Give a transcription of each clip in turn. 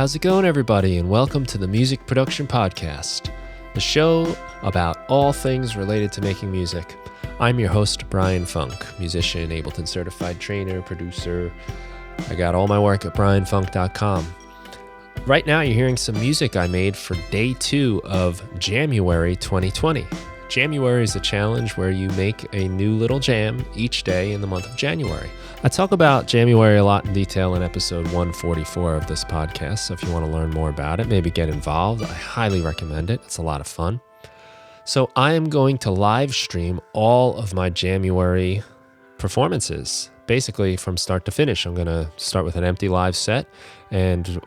How's it going, everybody? And welcome to the Music Production Podcast, the show about all things related to making music. I'm your host, Brian Funk, musician, Ableton certified trainer, producer. I got all my work at brianfunk.com. Right now, you're hearing some music I made for day 2 of January 2020. January is a challenge where you make a new little jam each day in the month of January. I talk about January a lot in detail in episode 144 of this podcast, so if you want to learn more about it, maybe get involved, I highly recommend it. It's a lot of fun. So I am going to live stream all of my January performances, basically from start to finish. I'm going to start with an empty live set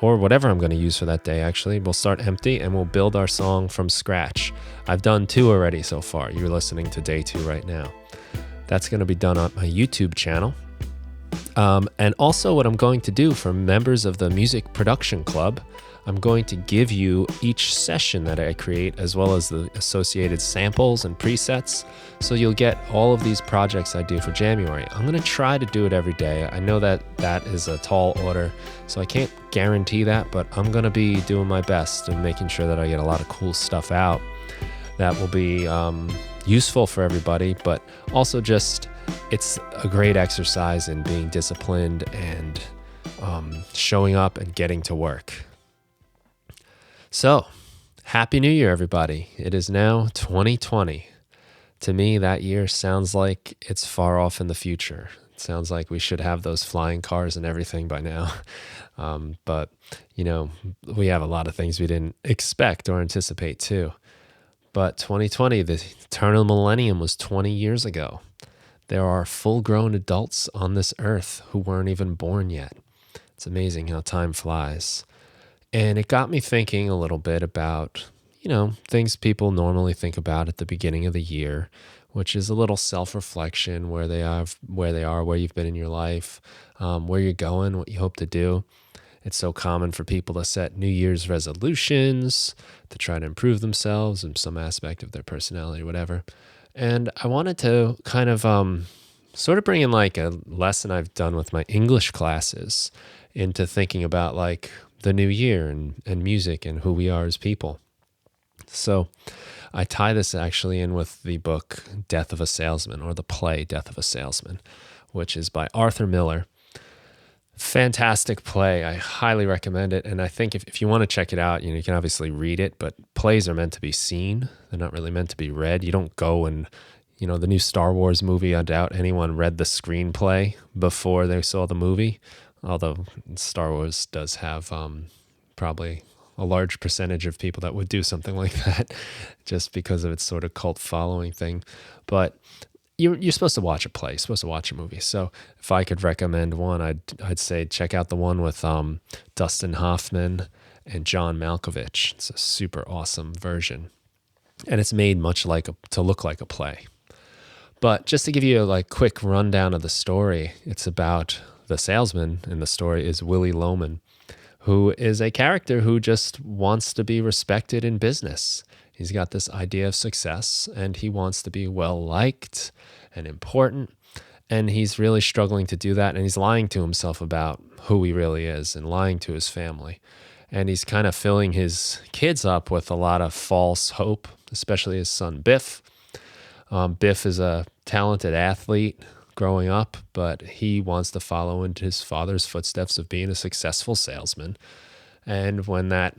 or whatever I'm going to use for that day, actually. We'll start empty and we'll build our song from scratch. I've done 2 already so far. You're listening to day 2 right now. That's going to be done on my YouTube channel. And also what I'm going to do for members of the Music Production Club, I'm going to give you each session that I create as well as the associated samples and presets. So you'll get all of these projects I do for January. I'm going to try to do it every day. I know that is a tall order, so I can't guarantee that, but I'm going to be doing my best and making sure that I get a lot of cool stuff out that will be useful for everybody, but also just it's a great exercise in being disciplined and showing up and getting to work. So, Happy New Year, everybody. It is now 2020. To me, that year sounds like it's far off in the future. It sounds like we should have those flying cars and everything by now. But, we have a lot of things we didn't expect or anticipate too. But 2020, the eternal millennium, was 20 years ago. There are full-grown adults on this earth who weren't even born yet. It's amazing how time flies. And it got me thinking a little bit about, things people normally think about at the beginning of the year, which is a little self-reflection, where you've been in your life, where you're going, what you hope to do. It's so common for people to set New Year's resolutions to try to improve themselves in some aspect of their personality or whatever. And I wanted to kind of sort of bring in like a lesson I've done with my English classes into thinking about like the new year and music and who we are as people. So I tie this actually in with the book Death of a Salesman, or the play Death of a Salesman, which is by Arthur Miller. Fantastic play. I highly recommend it. And I think if you want to check it out, you can obviously read it, but plays are meant to be seen. They're not really meant to be read. You don't go and, the new Star Wars movie, I doubt anyone read the screenplay before they saw the movie. Although Star Wars does have probably a large percentage of people that would do something like that just because of its sort of cult following thing. But you're supposed to watch a play, you're supposed to watch a movie. So if I could recommend one, I'd say check out the one with Dustin Hoffman and John Malkovich. It's a super awesome version. And it's made much to look like a play. But just to give you a quick rundown of the story, it's about the salesman in the story is Willie Loman, who is a character who just wants to be respected in business. He's got this idea of success, and he wants to be well-liked and important, and he's really struggling to do that, and he's lying to himself about who he really is and lying to his family. And he's kind of filling his kids up with a lot of false hope, especially his son Biff. Biff is a talented athlete growing up, but he wants to follow into his father's footsteps of being a successful salesman. And when that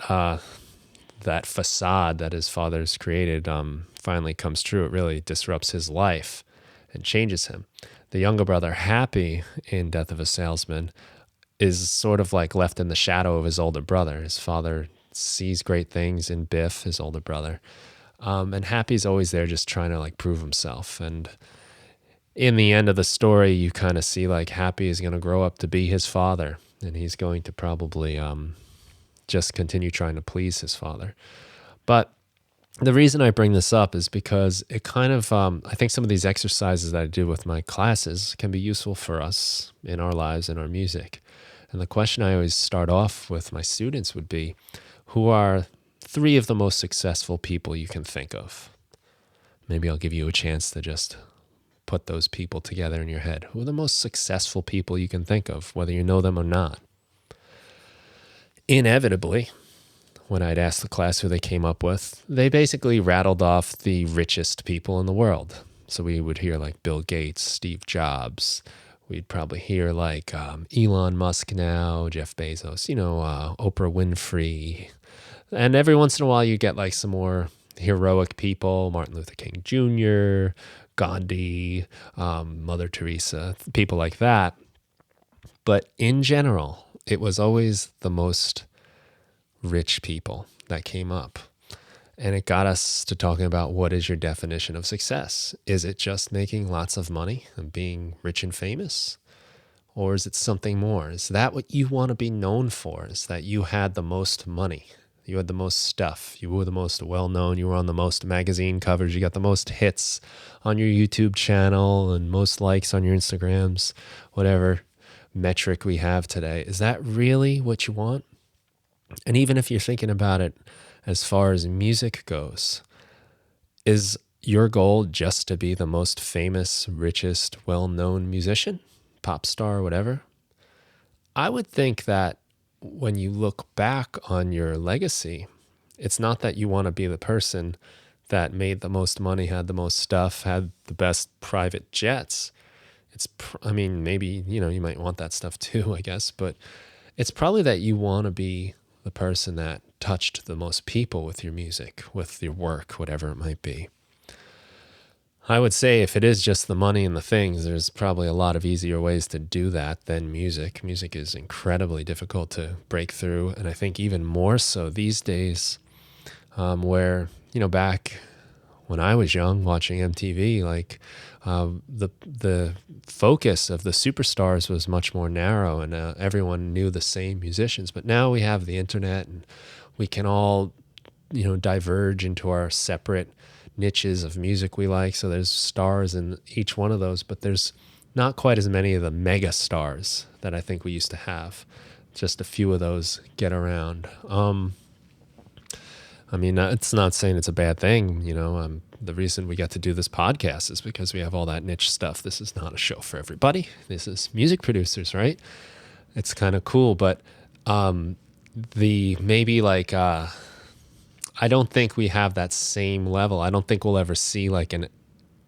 facade that his father's created finally comes true, it really disrupts his life and changes him. The younger brother, Happy, in Death of a Salesman, is sort of left in the shadow of his older brother. His father sees great things in Biff, his older brother. And Happy's always there just trying to prove himself. And in the end of the story, you kind of see Happy is going to grow up to be his father, and he's going to probably just continue trying to please his father. But the reason I bring this up is because it kind of, I think some of these exercises that I do with my classes can be useful for us in our lives and our music. And the question I always start off with my students would be, who are 3 of the most successful people you can think of? Maybe I'll give you a chance to just put those people together in your head. Who are the most successful people you can think of, whether you know them or not? inevitably, when I'd ask the class who they came up with, they basically rattled off the richest people in the world. So we would hear like Bill Gates, Steve Jobs. We'd probably hear like Elon Musk now, Jeff Bezos, Oprah Winfrey. And every once in a while you get like some more heroic people, Martin Luther King Jr., Gandhi, Mother Teresa, people like that. But in general, it was always the most rich people that came up. And it got us to talking about, what is your definition of success? Is it just making lots of money and being rich and famous? Or is it something more? Is that what you want to be known for? Is that you had the most money? You had the most stuff. You were the most well-known. You were on the most magazine covers. You got the most hits on your YouTube channel and most likes on your Instagrams, whatever metric we have today. Is that really what you want? And even if you're thinking about it as far as music goes, is your goal just to be the most famous, richest, well-known musician, pop star, whatever? I would think that when you look back on your legacy, it's not that you want to be the person that made the most money, had the most stuff, had the best private jets. Maybe, you might want that stuff too, I guess, but it's probably that you want to be the person that touched the most people with your music, with your work, whatever it might be. I would say if it is just the money and the things, there's probably a lot of easier ways to do that than music. Music is incredibly difficult to break through, and I think even more so these days, where, back when I was young watching MTV, like the focus of the superstars was much more narrow, and everyone knew the same musicians. But now we have the internet, and we can all, diverge into our separate niches of music we like. So there's stars in each one of those, but there's not quite as many of the mega stars that I think we used to have. Just a few of those get around. It's not saying it's a bad thing. The reason we get to do this podcast is because we have all that niche stuff. This is not a show for everybody. This is music producers, right? It's kind of cool, but I don't think we have that same level. I don't think we'll ever see like an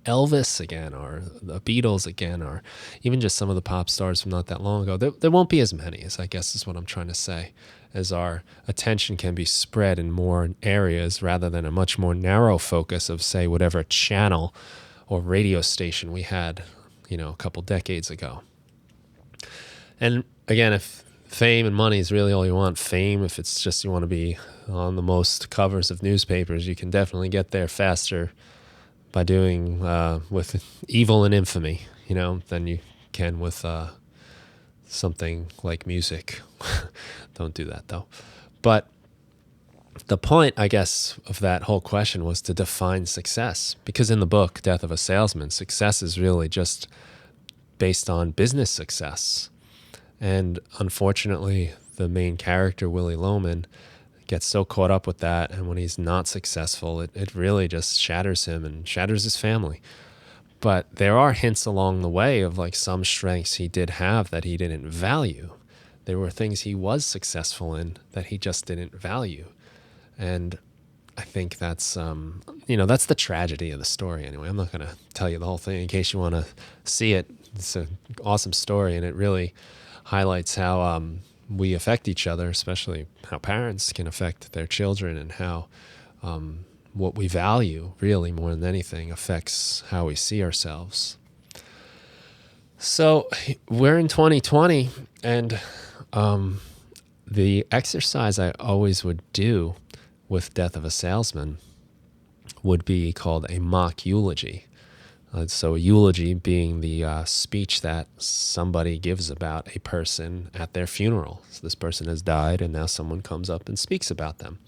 Elvis again, or the Beatles again, or even just some of the pop stars from not that long ago. There won't be as many, as I guess is what I'm trying to say, as our attention can be spread in more areas rather than a much more narrow focus of, say, whatever channel or radio station we had, a couple decades ago. And again, if fame and money is really all you want, if it's just you want to be on the most covers of newspapers, you can definitely get there faster by doing with evil and infamy, than you can with something like music. Don't do that though. But the point, I guess, of that whole question was to define success, because in the book, Death of a Salesman, success is really just based on business success. And unfortunately, the main character, Willie Loman, gets so caught up with that, and when he's not successful, it really just shatters him and shatters his family. But there are hints along the way of like some strengths he did have that he didn't value. There were things he was successful in that he just didn't value. And I think that's, that's the tragedy of the story anyway. I'm not going to tell you the whole thing in case you want to see it. It's an awesome story, and it really highlights how we affect each other, especially how parents can affect their children, and how what we value really more than anything affects how we see ourselves. So we're in 2020, and the exercise I always would do with Death of a Salesman would be called a mock eulogy. So a eulogy being the speech that somebody gives about a person at their funeral. So this person has died, and now someone comes up and speaks about them.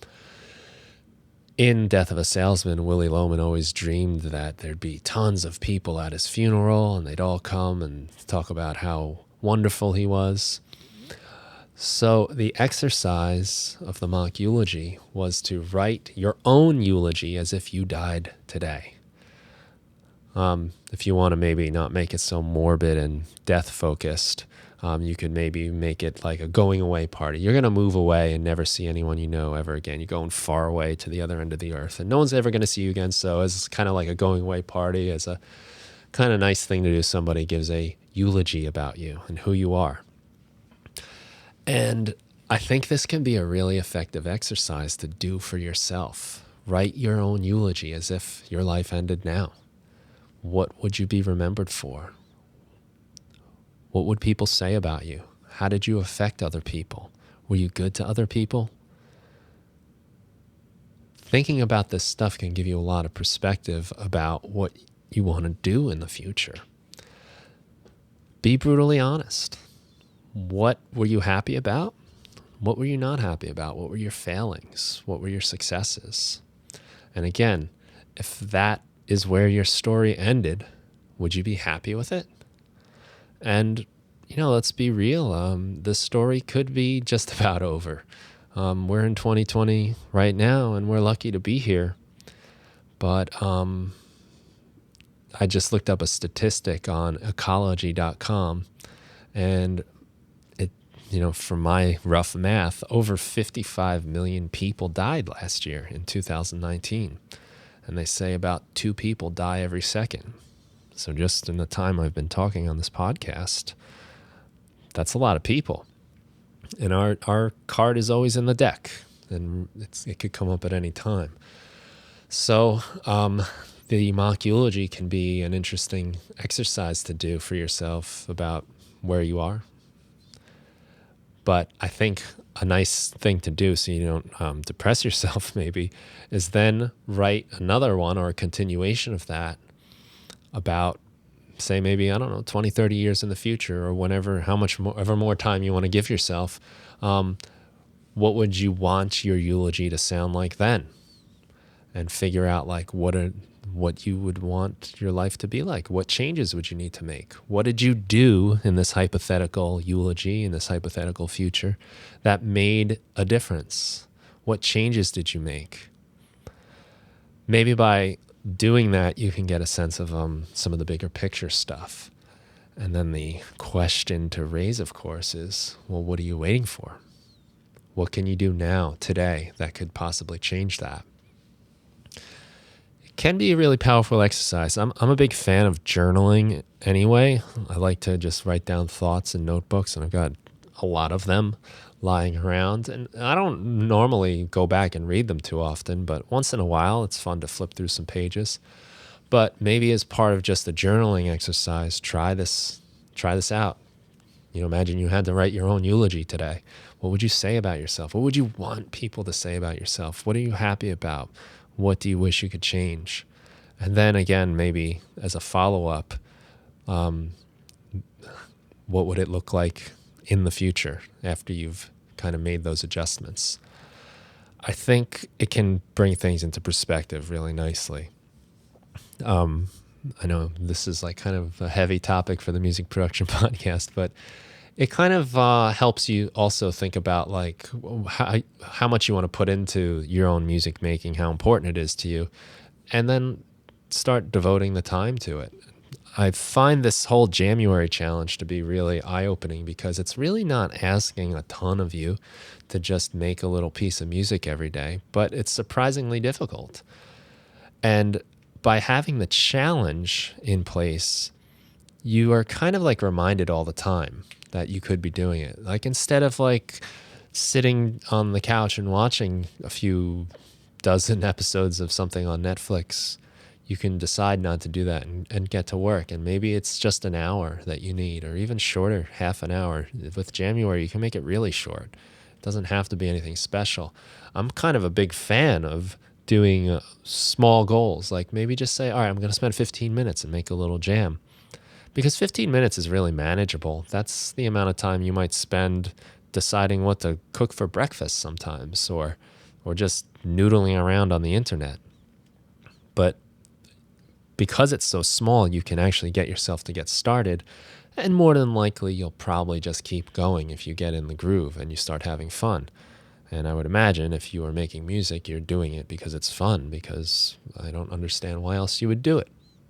In Death of a Salesman, Willie Loman always dreamed that there'd be tons of people at his funeral, and they'd all come and talk about how wonderful he was. So the exercise of the mock eulogy was to write your own eulogy as if you died today. If you want to maybe not make it so morbid and death focused, you could maybe make it like a going away party. You're going to move away and never see anyone you know ever again. You're going far away to the other end of the earth, and no one's ever going to see you again. So it's kind of like a going away party, as a kind of nice thing to do. Somebody gives a eulogy about you and who you are. And I think this can be a really effective exercise to do for yourself. Write your own eulogy as if your life ended now. What would you be remembered for? What would people say about you? How did you affect other people? Were you good to other people? Thinking about this stuff can give you a lot of perspective about what you want to do in the future. Be brutally honest. What were you happy about? What were you not happy about? What were your failings? What were your successes? And again, if that is where your story ended, would you be happy with it? And, let's be real. This story could be just about over. We're in 2020 right now, and we're lucky to be here. But I just looked up a statistic on ecology.com, and from my rough math, over 55 million people died last year in 2019. And they say about 2 people die every second. So just in the time I've been talking on this podcast, that's a lot of people. And our card is always in the deck, and it could come up at any time. So the mock eulogy can be an interesting exercise to do for yourself about where you are. But I think a nice thing to do, so you don't depress yourself maybe, is then write another one or a continuation of that about, say, maybe, 20, 30 years in the future, or whenever, however more time you want to give yourself. What would you want your eulogy to sound like then? And figure out what you would want your life to be like. What changes would you need to make? What did you do in this hypothetical eulogy, in this hypothetical future, that made a difference? What changes did you make? Maybe by doing that, you can get a sense of some of the bigger picture stuff. And then the question to raise, of course, is, well, what are you waiting for? What can you do now, today, that could possibly change that? Can be a really powerful exercise. I'm a big fan of journaling anyway. I like to just write down thoughts in notebooks, and I've got a lot of them lying around. And I don't normally go back and read them too often, but once in a while, it's fun to flip through some pages. But maybe as part of just a journaling exercise, try this out. Imagine you had to write your own eulogy today. What would you say about yourself? What would you want people to say about yourself? What are you happy about? What do you wish you could change? And then again, maybe as a follow-up, what would it look like in the future after you've kind of made those adjustments? I think it can bring things into perspective really nicely. I know this is like kind of a heavy topic for the music production podcast, but it kind of helps you also think about like how much you want to put into your own music making, how important it is to you, and then start devoting the time to it. I find this whole January challenge to be really eye-opening because it's really not asking a ton of you to just make a little piece of music every day, but it's surprisingly difficult. And by having the challenge in place, you are kind of like reminded all the time that you could be doing it. Like instead of like sitting on the couch and watching a few dozen episodes of something on Netflix, you can decide not to do that and get to work. And maybe it's just an hour that you need, or even shorter, half an hour. With January, you can make it really short. It doesn't have to be anything special. I'm kind of a big fan of doing small goals. Like maybe just say, all right, I'm going to spend 15 minutes and make a little jam. Because 15 minutes is really manageable. That's the amount of time you might spend deciding what to cook for breakfast sometimes, or just noodling around on the internet. But because it's so small, you can actually get yourself to get started, and more than likely, you'll probably just keep going if you get in the groove and you start having fun. And I would imagine if you are making music, you're doing it because it's fun, because I don't understand why else you would do it.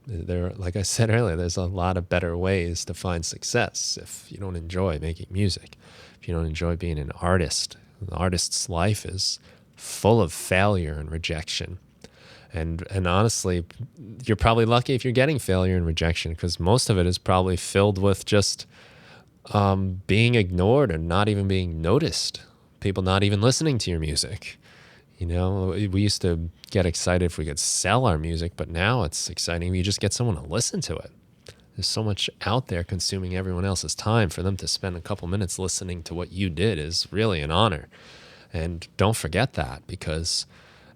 Like I said earlier, there's a lot of better ways to find success if you don't enjoy making music, if you don't enjoy being an artist. The artist's life is full of failure and rejection. And honestly, you're probably lucky if you're getting failure and rejection, because most of it is probably filled with just being ignored and not even being noticed. People not even listening to your music. You know, we used to get excited if we could sell our music, but now it's exciting if you just get someone to listen to it. There's so much out there consuming everyone else's time. For them to spend a couple minutes listening to what you did is really an honor. And don't forget that, because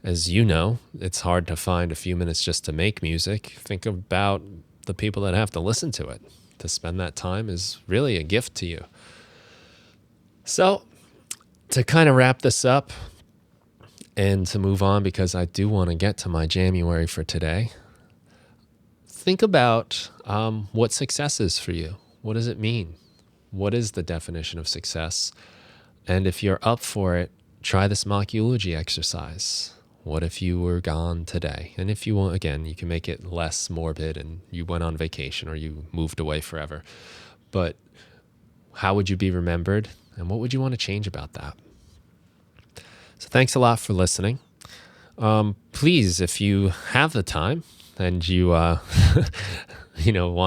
as you know, it's hard to find a few minutes just to make music. Think about the people that have to listen to it. To spend that time is really a gift to you. So to kind of wrap this up and to move on, because I do want to get to my January for today, think about what success is for you. What does it mean? What is the definition of success? And if you're up for it, try this mock eulogy exercise. What if you were gone today? And if you want, again, you can make it less morbid and you went on vacation or you moved away forever. But how would you be remembered? And what would you want to change about that? So thanks a lot for listening. Please, if you have the time and you want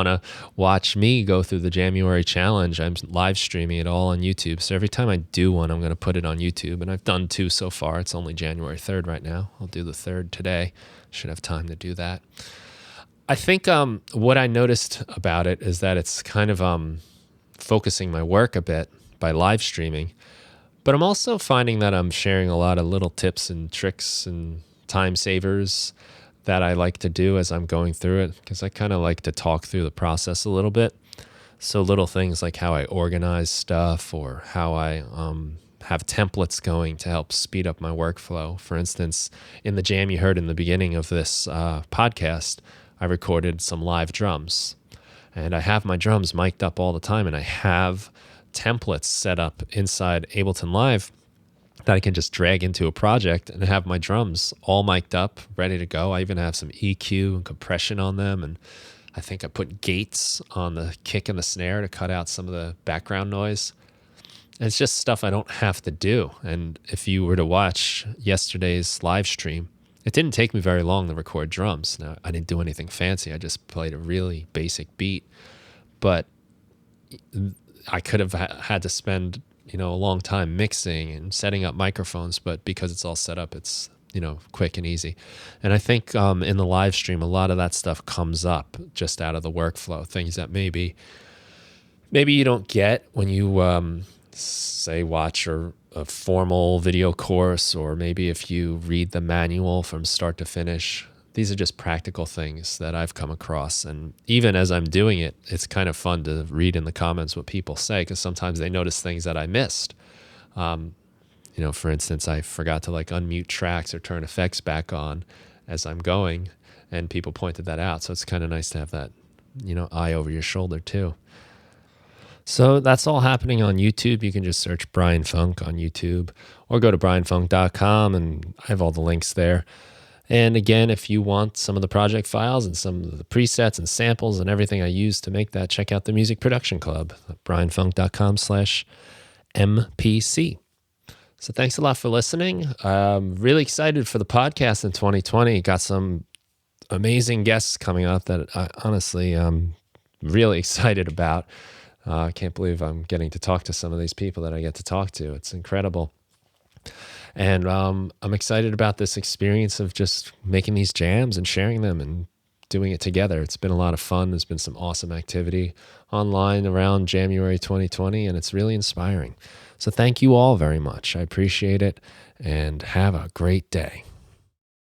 to watch me go through the January challenge, I'm live streaming it all on YouTube. So every time I do one, I'm going to put it on YouTube. And I've done 2 so far. It's only January 3rd right now. I'll do the 3rd today. Should have time to do that. I think what I noticed about it is that it's kind of focusing my work a bit by live streaming. But I'm also finding that I'm sharing a lot of little tips and tricks and time savers that I like to do as I'm going through it, because I kind of like to talk through the process a little bit. So little things like how I organize stuff or how I have templates going to help speed up my workflow. For instance, in the jam you heard in the beginning of this podcast, I recorded some live drums. And I have my drums mic'd up all the time, and I have templates set up inside Ableton Live that I can just drag into a project and have my drums all mic'd up, ready to go. I even have some EQ and compression on them. And I think I put gates on the kick and the snare to cut out some of the background noise. And it's just stuff I don't have to do. And if you were to watch yesterday's live stream, it didn't take me very long to record drums. Now, I didn't do anything fancy. I just played a really basic beat. But I could have had to spend, a long time mixing and setting up microphones, but because it's all set up, it's, quick and easy. And I think in the live stream, a lot of that stuff comes up just out of the workflow, things that maybe you don't get when you, say, watch a formal video course, or maybe if you read the manual from start to finish. These are just practical things that I've come across. And even as I'm doing it, it's kind of fun to read in the comments what people say, because sometimes they notice things that I missed. For instance, I forgot to unmute tracks or turn effects back on as I'm going, and people pointed that out. So it's kind of nice to have that, eye over your shoulder too. So that's all happening on YouTube. You can just search Brian Funk on YouTube or go to brianfunk.com, and I have all the links there. And again, if you want some of the project files and some of the presets and samples and everything I use to make that, check out the Music Production Club at brianfunk.com/MPC. So thanks a lot for listening. I'm really excited for the podcast in 2020. Got some amazing guests coming up that I honestly am really excited about. I can't believe I'm getting to talk to some of these people that I get to talk to. It's incredible. And I'm excited about this experience of just making these jams and sharing them and doing it together. It's been a lot of fun. There's been some awesome activity online around January 2020, and it's really inspiring. So thank you all very much. I appreciate it, and have a great day.